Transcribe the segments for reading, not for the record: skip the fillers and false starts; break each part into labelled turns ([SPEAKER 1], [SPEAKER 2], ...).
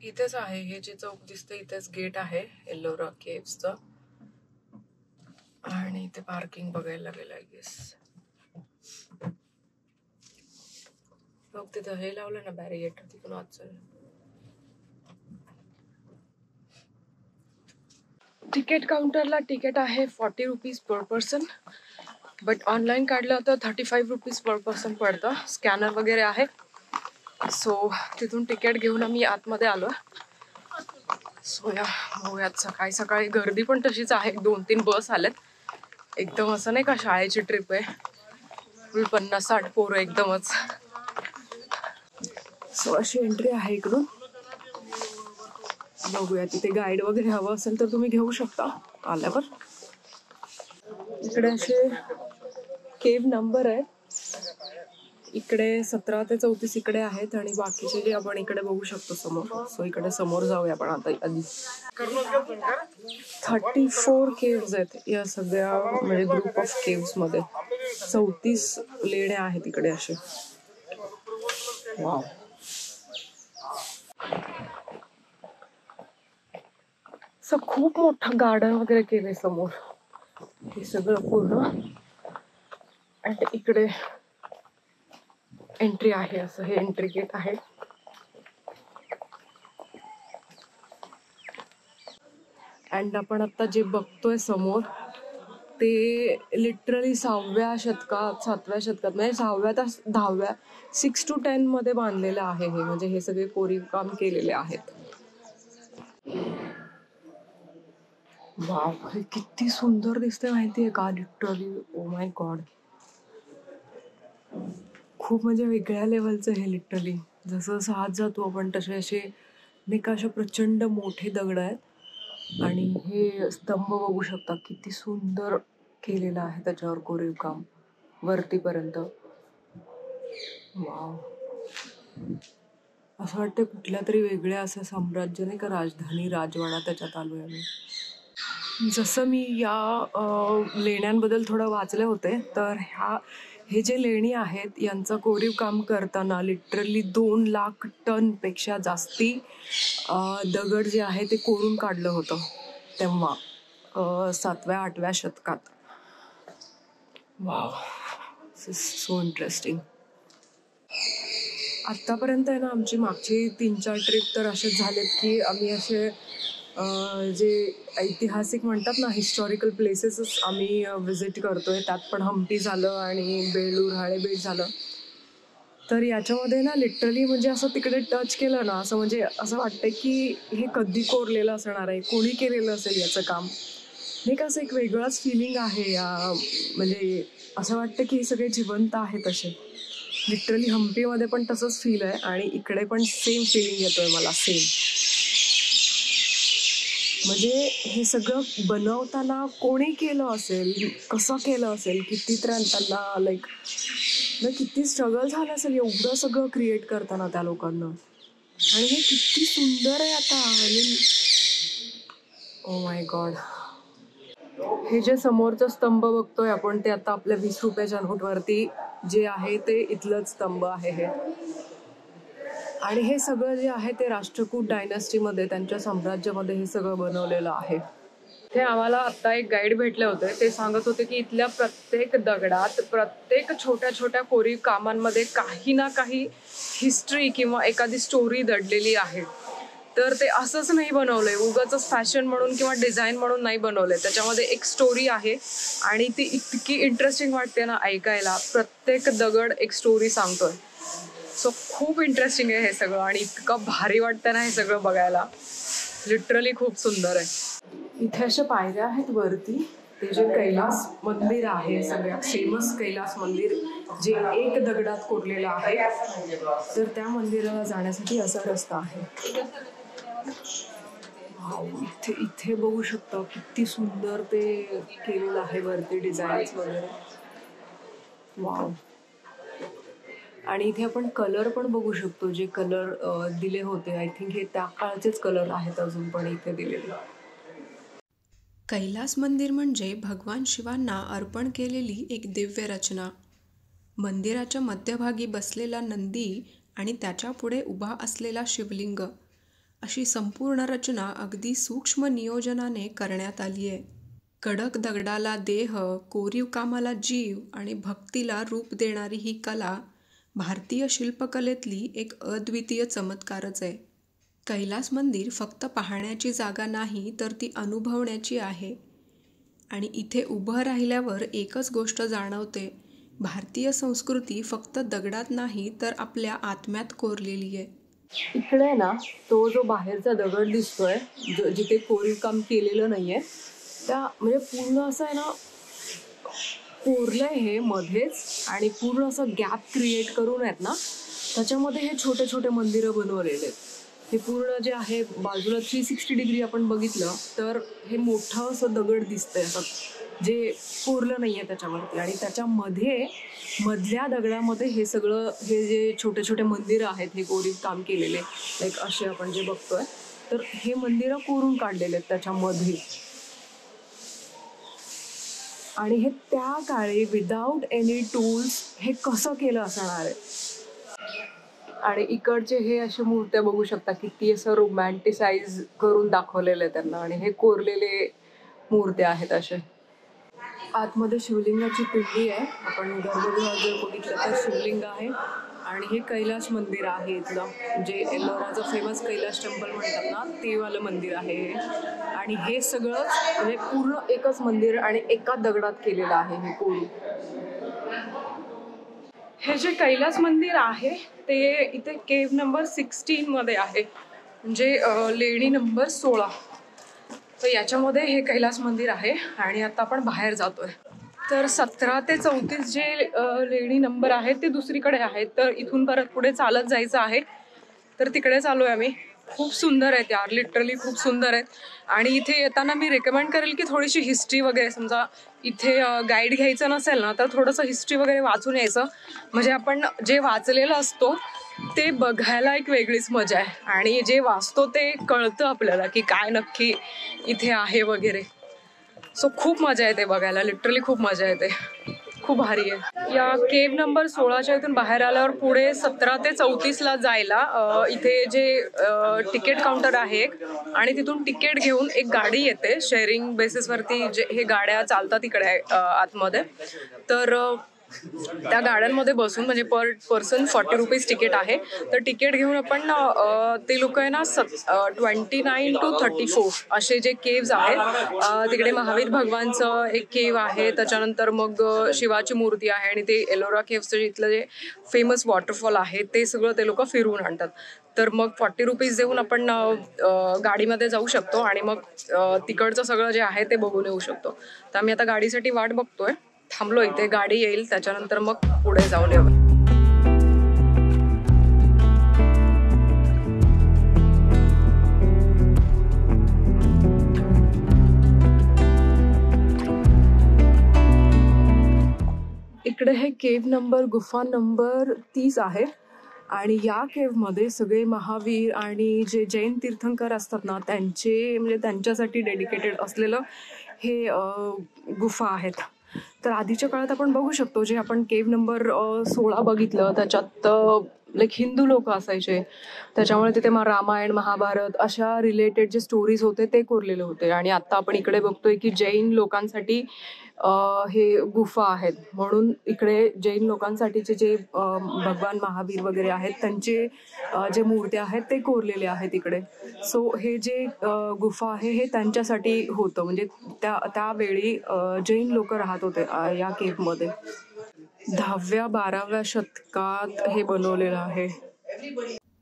[SPEAKER 1] इथेच आहे हे जे चौक दिसतं, इथेच गेट आहे एल्लोरा केव्सचं. आणि इथे पार्किंग बघायला लागेल आय गेस. बघ तिथं हे लावलं ना बॅरिगेट, तिथून आत चल. तिकीट काउंटरला तिकीट आहे 40 rupees per person, but online काढलं तर 35 रुपीज पर पर्सन पडतं. स्कॅनर वगैरे आहे. सो तिथून तिकीट घेऊन आम्ही आतमध्ये आलो. सो या बघूयात. सकाळी सकाळी गर्दी पण तशीच आहे. 2-3 बस आल्यात. एकदम असं नाही का शाळेची ट्रिप आहे, फुल 50-60 पोरं एकदमच. सो अशी एंट्री आहे इकडून. बघूया, तिथे गाईड वगैरे हवं असेल तर तुम्ही घेऊ शकता आल्यावर. इकडे असे केव नंबर आहे. इकडे 17 ते 34 इकडे आहेत आणि बाकीचे जे आपण इकडे बघू शकतो समोर. सो इकडे समोर जाऊया आपण आता आधी. 34 केव्स आहेत या सगळ्या म्हणजे ग्रुप ऑफ केव्स मध्ये. 34 लेण्या आहेत इकडे असे. वाव. सो खूप मोठं गार्डन वगैरे केलंय समोर. हे सगळं पूर्ण. आणि इकडे एंट्री आहे. असं हे एंट्री गेट आहे. अँड आपण आता जे बघतोय समोर ते लिटरली 6व्या शतकात 7व्या शतकात म्हणजे 10व्या 6 to 10 मध्ये बांधलेलं आहे हे. म्हणजे हे सगळे कोरीव काम केलेले आहेत. वाव, हे किती सुंदर दिसतंय माहितीये का लिटरली. ओ माय गॉड, खूप म्हणजे वेगळ्या लेवलचं हे लिटरली. जसं जसं आत जातो आपण तसे असे नाही का असे प्रचंड मोठे दगड आहेत. आणि हे स्तंभ बघू शकता किती सुंदर केलेलं आहे त्याच्यावर कोरीव काम वरतीपर्यंत. वाव, असं वाटतं कुठल्या तरी वेगळ्या असं साम्राज्य नाही का, राजधानी राजवाडा त्याच्यात आलोय आम्ही. जसं मी या लेण्यांबद्दल थोडं वाचले होते तर हे जे लेणी आहेत यांचं कोरीव काम करताना लिटरली 2 लाख टन पेक्षा जास्ती दगड जे आहे ते कोरून काढलं होतं तेव्हा 7व्या-8व्या शतकात. Wow, this is so interesting. आत्तापर्यंत आहे ना आमची मागची 3-4 ट्रिप तर असेच झालेत की आम्ही असे जे ऐतिहासिक म्हणतात ना हिस्टॉरिकल प्लेसेसच आम्ही विजिट करतोय. त्यात पण हम्पी झालं आणि बेळूर हळेबीड झालं. तर याच्यामध्ये ना लिटरली म्हणजे असं तिकडे टच केलं ना असं म्हणजे असं वाटतं की हे कधी कोरलेलं असणार आहे, कोणी केलेलं असेल याचं काम नाही का. असं एक वेगळंच फिलिंग आहे या म्हणजे असं वाटतं की हे सगळे जिवंत आहेत असे. लिटरली हम्पीमध्ये पण तसंच फील आहे आणि इकडे पण सेम फिलिंग येतोय मला. सेम म्हणजे हे सगळं बनवताना कोणी केलं असेल, कसं केलं असेल, किती त्यांना लाईक किती स्ट्रगल झालं असेल एवढं सगळं क्रिएट करताना त्या लोकांना. आणि हे किती सुंदर आहे आता. ओ माय गॉड, हे जे समोरचं स्तंभ बघतोय आपण ते आता आपल्या 20 रुपयाच्या नोटवरती जे आहे ते इथलंच स्तंभ आहे हे. आणि हे सगळं जे आहे ते राष्ट्रकूट डायनॅस्टीमध्ये त्यांच्या साम्राज्यामध्ये हे सगळं बनवलेलं आहे. ते आम्हाला आता एक गाईड भेटले होते. ते सांगत होते की इथल्या प्रत्येक दगडात प्रत्येक छोट्या छोट्या कोरीव कामांमध्ये काही ना काही हिस्ट्री किंवा एखादी स्टोरी दडलेली आहे. तर ते असंच नाही बनवलंय उगाच फॅशन म्हणून किंवा डिझाईन म्हणून नाही बनवलंय. त्याच्यामध्ये एक स्टोरी आहे आणि ती इतकी इंटरेस्टिंग वाटते ना ऐकायला. प्रत्येक दगड एक स्टोरी सांगतोय. सो खूप इंटरेस्टिंग आहे हे सगळं आणि इतकं भारी वाटतं ना हे सगळं बघायला. लिटरली खूप सुंदर आहे. इथे अशा पायऱ्या आहेत वरती. ते जे कैलास मंदिर आहे सगळ्यात फेमस कैलास मंदिर जे एक दगडात कोरलेलं आहे, तर त्या मंदिराला जाण्यासाठी असा रस्ता आहे. इथे बघू शकता किती सुंदर ते केलेलं आहे वरती डिझाईन्स वगैरे. वाव. आणि इथे आपण कलर पण बघू शकतो. जे कलर दिले होते आय थिंक हे त्या काळचेच कलर आहेत अजून पण इथे दिलेले.
[SPEAKER 2] कैलास मंदिर म्हणजे भगवान शिवांना अर्पण केलेली एक दिव्य रचना. मंदिराच्या मध्यभागी बसलेला नंदी आणि त्याच्या पुढे उभा असलेला शिवलिंग अशी संपूर्ण रचना अगदी सूक्ष्म नियोजनाने करण्यात आली आहे. कडक दगडाला देह, कोरीव कामाला जीव आणि भक्तीला रूप देणारी ही कला भारतीय शिल्पकलेतली एक अद्वितीय चमत्कारच आहे. कैलास मंदिर फक्त पाहण्याची जागा नाही तर ती अनुभवण्याची आहे. आणि इथे उभं राहिल्यावर एकच गोष्ट जाणवते, भारतीय संस्कृती फक्त दगडात नाही तर आपल्या आत्म्यात कोरलेली आहे.
[SPEAKER 1] इकडे ना तो जो बाहेरचा दगड दिसतोय, जिथे कोरीव काम केलेलं नाहीये, त्या म्हणजे पूर्ण असं आहे ना कोरलंय हे मध्येच, आणि पूर्ण असं गॅप क्रिएट करून आहेत ना त्याच्यामध्ये हे छोटे छोटे मंदिरं बनवलेले आहेत. हे पूर्ण जे आहे बाजूला 360 डिग्री आपण बघितलं तर हे मोठं असं दगड दिसतंय, असं जे कोरलं नाहीये त्याच्यावरती, आणि त्याच्यामध्ये मधल्या दगडामध्ये हे सगळं, हे जे छोटे छोटे मंदिरं आहेत हे कोरीव काम केलेले, लाईक असे आपण जे बघतोय, तर हे मंदिरं कोरून काढलेले आहेत त्याच्यामध्ये. आणि हे त्या काळी विदाउट एनी टूल्स हे कसं केलं असणार आहे. आणि इकडचे हे अशा मूर्त्या बघू शकता, किती असं रोमॅन्टिसाइज करून दाखवलेलं आहे त्यांना, आणि हे कोरलेले मूर्त्या आहेत असे. आतमध्ये शिवलिंगाची पिंडी आहे, आपण गर्भगृहात जर बघितलं तर शिवलिंग आहे. आणि हे कैलास मंदिर आहे इथलं, जे एल्लोराचं फेमस कैलास टेम्पल म्हणतात ना, ते वालं मंदिर आहे. आणि हे सगळं म्हणजे पूर्ण एकच मंदिर आणि एका दगडात केलेलं आहे हे कोरून. हे जे कैलास मंदिर आहे ते इथे केव्ह नंबर 16 मध्ये आहे, म्हणजे लेणी नंबर 16. तर याच्यामध्ये हे कैलास मंदिर आहे. आणि आता आपण बाहेर जातोय. तर 17 ते 34 जे लेणी नंबर आहेत ते दुसरीकडे आहेत, तर इथून परत पुढे चालत जायचं आहे. तर तिकडे चालू आहे आम्ही. खूप सुंदर आहेत यार, लिटरली खूप सुंदर आहेत. आणि इथे येताना मी रेकमेंड करेल की थोडीशी हिस्ट्री वगैरे, समजा इथे गाईड घ्यायचं नसेल ना तर थोडंसं हिस्ट्री वगैरे वाचून यायचं, म्हणजे आपण जे वाचलेलं असतो ते बघायला एक वेगळीच मजा आहे. आणि जे वाचतो ते कळतं आपल्याला की काय नक्की इथे आहे वगैरे. सो खूप मजा येते बघायला, लिटरली खूप मजा येते, खूप भारी आहे. या केव्ह नंबर 16च्या इथून बाहेर आल्यावर पुढे 17 ते 34ला जायला इथे जे तिकीट काउंटर आहे एक, आणि तिथून तिकीट घेऊन एक गाडी येते शेअरिंग बेसिसवरती, जे हे गाड्या चालतात इकडे आतमध्ये. तर त्या गाड्यांमध्ये बसून, म्हणजे पर पर्सन 40 रुपीज तिकीट आहे. तर तिकीट घेऊन आपण ते लोक आहे ना 29 to 34 असे जे केव्ज आहेत, तिकडे महावीर भगवानचं एक केव्ह आहे, त्याच्यानंतर मग शिवाची मूर्ती आहे, आणि ते एलोरा केव्हचं इथलं जे फेमस वॉटरफॉल आहे ते सगळं ते लोक फिरवून आणतात. तर मग 40 रुपीज देऊन आपण गाडीमध्ये जाऊ शकतो, आणि मग तिकडचं सगळं जे आहे ते बघून येऊ शकतो. तर आम्ही आता गाडीसाठी वाट बघतोय, थांबलो इथे, गाडी येईल त्याच्यानंतर मग पुढे जाऊन येऊ. इकडे हे केव्ह नंबर, गुफा नंबर 30 आहे. आणि या केव्हमध्ये सगळे महावीर आणि जे जैन तीर्थंकर असतात ना त्यांचे, म्हणजे त्यांच्यासाठी डेडिकेटेड असलेलं हे गुफा आहेत. तर आधीच्या काळात आपण बघू शकतो, जे आपण केव्ह नंबर 16 बघितलं त्याच्यात लाईक हिंदू लोक असायचे, त्याच्यामुळे तिथे रामायण, महाभारत अशा रिलेटेड जे स्टोरीज होते ते कोरलेले होते. आणि आता आपण इकडे बघतोय की जैन लोकांसाठी हे गुफा आहेत, म्हणून इकडे जैन लोकांसाठीचे जे भगवान महावीर वगैरे आहेत त्यांचे जे मूर्त्या आहेत ते कोरलेले आहेत इकडे. सो हे जे गुफा आहे हे त्यांच्यासाठी होतं, म्हणजे त्यावेळी जैन लोक राहत होते या केव्हमध्ये. 10व्या-12व्या शतकात हे बनवलेलं आहे.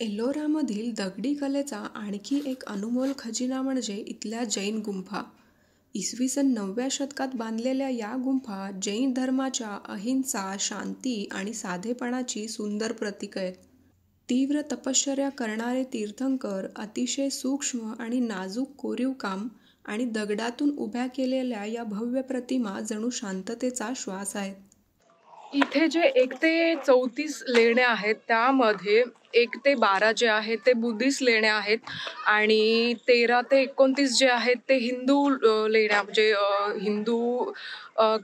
[SPEAKER 2] एल्लोरामधील दगडी कलेचा आणखी एक अनमोल खजिना म्हणजे इथल्या जैन गुंफा. इसवी सन 9व्या शतकात बांधलेल्या या गुंफा जैन धर्माच्या अहिंसा, शांती आणि साधेपणाची सुंदर प्रतीक आहेत. तीव्र तपश्चर्या करणारे तीर्थंकर, अतिशय सूक्ष्म आणि नाजूक कोरीव काम आणि दगडातून उभ्या केलेल्या या भव्य प्रतिमा जणू शांततेचा श्वास आहेत.
[SPEAKER 1] इथे जे 1 ते 34 लेण्या आहेत त्यामध्ये 1 ते 12 जे आहेत ते बुद्धिस्ट लेण्या आहेत आणि 13 ते 29 जे आहेत ते हिंदू लेण्या, म्हणजे हिंदू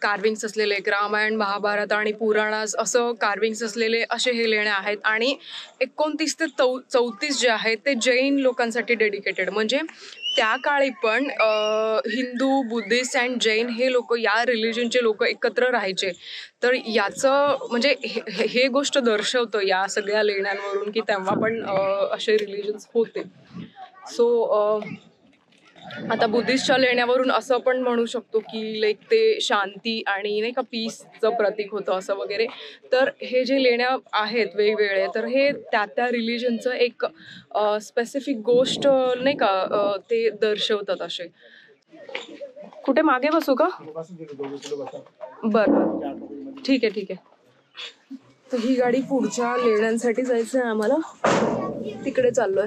[SPEAKER 1] कार्विंग्स असलेले, रामायण महाभारत आणि पुराणास असं कार्विंग्स असलेले असे हे लेण्या आहेत. आणि 29 ते 34 जे आहेत ते जैन लोकांसाठी डेडिकेटेड. म्हणजे त्या काळी पण हिंदू, बुद्धिस्ट अँड जैन हे लोक, या रिलिजनचे लोक एकत्र राहायचे. तर याचं म्हणजे हे गोष्ट दर्शवतं या सगळ्या लेण्यांवरून की तेव्हा पण असे रिलिजन्स होते. सो आता बुद्धिस्टच्या लेण्यावरून असं पण म्हणू शकतो की लाईक ते शांती आणि नाही का पीसचं प्रतीक होतं असं वगैरे. तर हे जे लेण्या आहेत वेगवेगळे, तर हे त्या रिलिजनचं एक स्पेसिफिक गोष्ट नाही का ते दर्शवतात असे. कुठे मागे बसू का? बरं, ठीक आहे ठीक आहे. तर ही गाडी पुढच्या लेण्यांसाठी जायचं आहे आम्हाला, तिकडे चाललोय.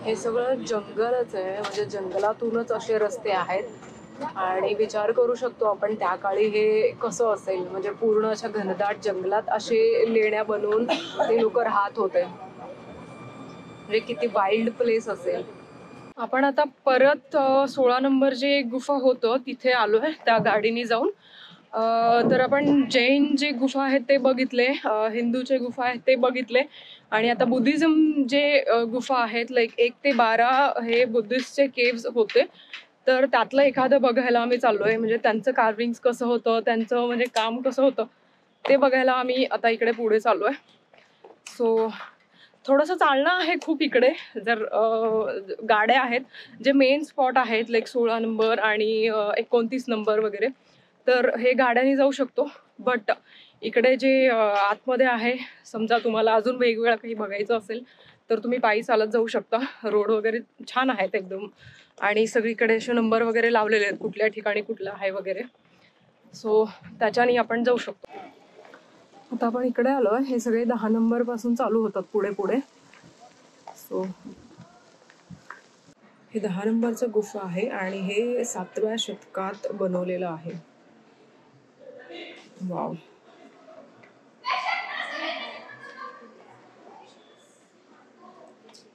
[SPEAKER 1] हे सगळं जंगलच आहे, म्हणजे जंगलातूनच असे रस्ते आहेत. आणि विचार करू शकतो आपण त्या काळी हे कसं असेल, म्हणजे पूर्ण अशा घनदाट जंगलात असे लेण्या बनवून ते लोक राहत होते. म्हणजे किती वाईल्ड प्लेस असेल. आपण आता परत 16 नंबर जे गुफा होतं तिथे आलोय त्या गाडीने जाऊन. तर आपण जैन जे गुफा आहेत ते बघितले, हिंदूचे गुफा आहेत ते बघितले, आणि आता बुद्धिझम जे गुफा आहेत लाईक 1 ते 12 हे बुद्धिस्टचे केव्स होते. तर त्यातलं एखादं बघायला आम्ही चाललोय. म्हणजे त्यांचं कार्विंग्स कसं होतं, त्यांचं म्हणजे काम कसं होतं ते बघायला आम्ही आता इकडे पुढे चाललोय. सो थोडंसं चालणं आहे खूप इकडे. जर गाड्या आहेत जे मेन स्पॉट आहेत लाईक 16 नंबर आणि 29 नंबर वगैरे, तर हे गाड्याने जाऊ शकतो. बट इकडे जे आतमध्ये आहे, समजा तुम्हाला अजून वेगवेगळं काही बघायचं असेल तर तुम्ही पायी चालत जाऊ शकता. रोड वगैरे छान आहेत एकदम, आणि सगळीकडे असे नंबर वगैरे लावलेले आहेत कुठल्या ठिकाणी कुठलं आहे वगैरे. सो त्याच्याने आपण जाऊ शकतो. आता आपण इकडे आलोय. हे सगळे 10 नंबर पासून चालू होतात पुढे पुढे. सो हे 10 नंबरचं गुफा आहे आणि हे 7व्या शतकात बनवलेलं आहे. वाव.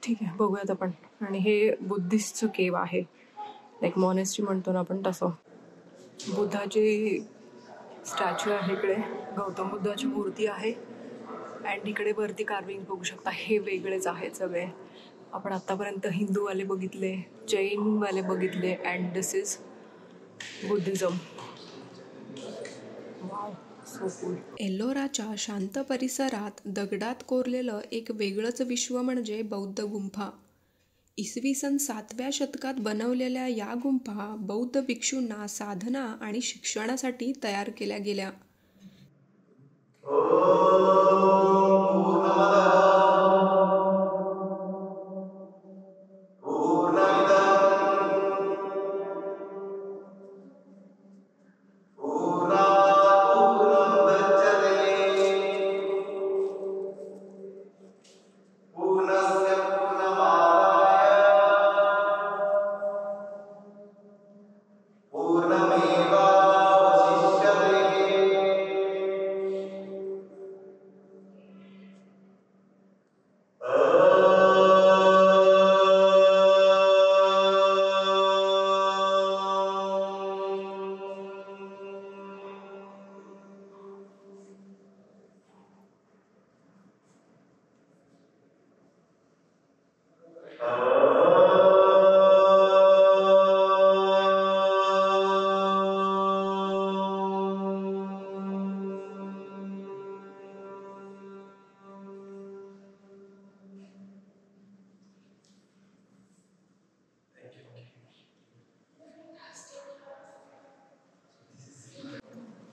[SPEAKER 1] ठीक आहे, बघूयात आपण. आणि हे बुद्धिस्टचं केव आहे, लाईक मॉनेस्ट्री म्हणतो ना आपण तसं. बुद्धाची स्टॅच्यू आहे इकडे, गौतम बुद्धाची मूर्ती आहे. अँड इकडे वरती कार्विंग बघू शकता. हे वेगळेच आहेत सगळे. आपण आतापर्यंत हिंदूवाले बघितले, जैनवाले बघितले, and this is Buddhism. Wow, so cool.
[SPEAKER 2] एल्लोराच्या शांत परिसरात दगडात कोरलेलं एक वेगळंच विश्व म्हणजे बौद्ध गुंफा. इसवी सन 7व्या शतकात बनवलेल्या या गुंफा बौद्ध भिक्षूंना साधना आणि शिक्षणासाठी तयार केल्या गेल्या.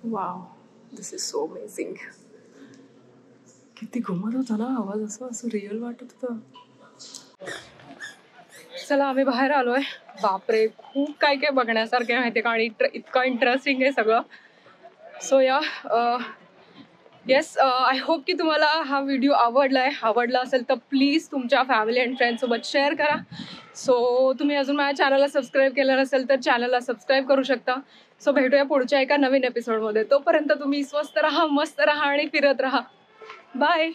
[SPEAKER 1] Wow, this is so amazing. किती घुमत होता ना आवाज, असं रिअल वाटत होतं. चला आम्ही बाहेर आलोय. बापरे, खूप काय काय बघण्यासारखे माहिती का, आणि इतकं इंटरेस्टिंग आहे सगळं. सो या येस, आय होप की तुम्हाला हा व्हिडिओ आवडला असेल तर प्लीज तुमच्या फॅमिली अँड फ्रेंड्ससोबत शेअर करा. सो तुम्ही अजून माझ्या चॅनलला सबस्क्राईब केलं नसेल तर चॅनलला सबस्क्राईब करू शकता. सो भेटूया पुढच्या एका नवीन एपिसोडमध्ये. तोपर्यंत तुम्ही स्वस्त राहा, मस्त राहा आणि फिरत राहा. बाय.